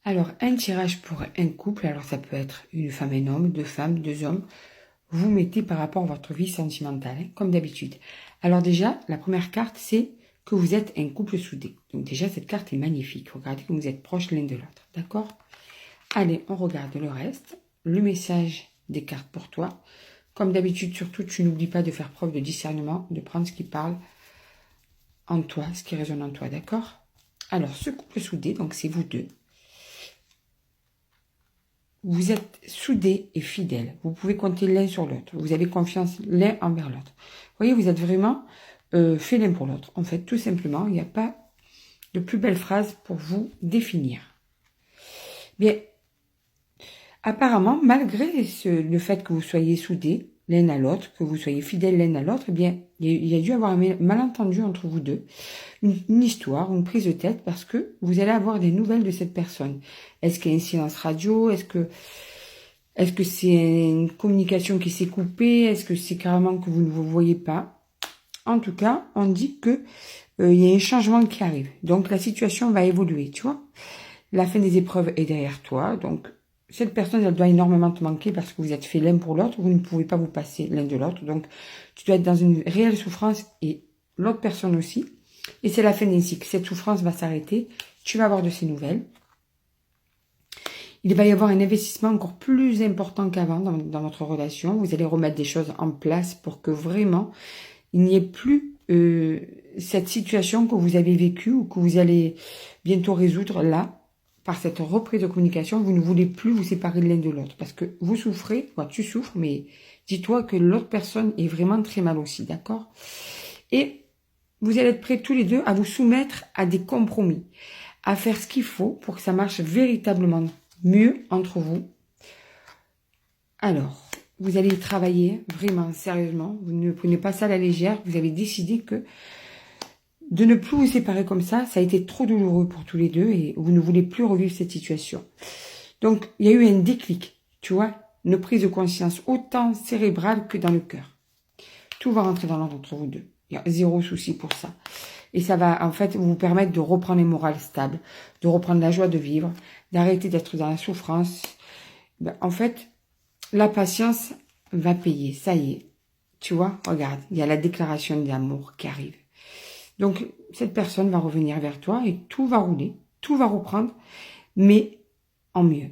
Alors, un tirage pour un couple, alors ça peut être une femme et un homme, deux femmes, deux hommes. Vous mettez par rapport à votre vie sentimentale, hein, comme d'habitude. Alors déjà, la première carte, c'est que vous êtes un couple soudé. Donc déjà, cette carte est magnifique. Regardez que vous êtes proches l'un de l'autre, d'accord? Allez, on regarde le reste. Le message des cartes pour toi. Comme d'habitude, surtout, tu n'oublies pas de faire preuve de discernement, de prendre ce qui parle en toi, ce qui résonne en toi, d'accord? Alors, ce couple soudé, donc c'est vous deux. Vous êtes soudés et fidèles. Vous pouvez compter l'un sur l'autre. Vous avez confiance l'un envers l'autre. Vous voyez, vous êtes vraiment fait l'un pour l'autre. En fait, tout simplement, il n'y a pas de plus belle phrase pour vous définir. Bien, apparemment, malgré le fait que vous soyez soudés l'un à l'autre, que vous soyez fidèles l'un à l'autre, eh bien, il y a dû avoir un malentendu entre vous deux. Une histoire, une prise de tête, parce que vous allez avoir des nouvelles de cette personne. Est-ce qu'il y a un silence radio? Est-ce que c'est une communication qui s'est coupée? Est-ce que c'est carrément que vous ne vous voyez pas? En tout cas, on dit que il y a un changement qui arrive. Donc, la situation va évoluer, tu vois. La fin des épreuves est derrière toi. Donc, cette personne, elle doit énormément te manquer parce que vous êtes fait l'un pour l'autre. Vous ne pouvez pas vous passer l'un de l'autre. Donc, tu dois être dans une réelle souffrance et l'autre personne aussi. Et c'est la fin d'un cycle. Cette souffrance va s'arrêter. Tu vas avoir de ces nouvelles. Il va y avoir un investissement encore plus important qu'avant dans votre relation. Vous allez remettre des choses en place pour que vraiment, il n'y ait plus cette situation que vous avez vécue ou que vous allez bientôt résoudre là. Par cette reprise de communication, vous ne voulez plus vous séparer l'un de l'autre. Parce que vous souffrez, tu souffres, mais dis-toi que l'autre personne est vraiment très mal aussi, d'accord? Et vous allez être prêts tous les deux à vous soumettre à des compromis, à faire ce qu'il faut pour que ça marche véritablement mieux entre vous. Alors, vous allez travailler vraiment sérieusement. Vous ne prenez pas ça à la légère. Vous avez décidé que de ne plus vous séparer comme ça a été trop douloureux pour tous les deux et vous ne voulez plus revivre cette situation. Donc, il y a eu un déclic, tu vois, une prise de conscience autant cérébrale que dans le cœur. Tout va rentrer dans l'ordre entre vous deux. Il y a zéro souci pour ça. Et ça va, en fait, vous permettre de reprendre un moral stable, de reprendre la joie de vivre, d'arrêter d'être dans la souffrance. Ben, en fait, la patience va payer, ça y est. Tu vois, regarde, il y a la déclaration d'amour qui arrive. Donc, cette personne va revenir vers toi et tout va rouler, tout va reprendre, mais en mieux.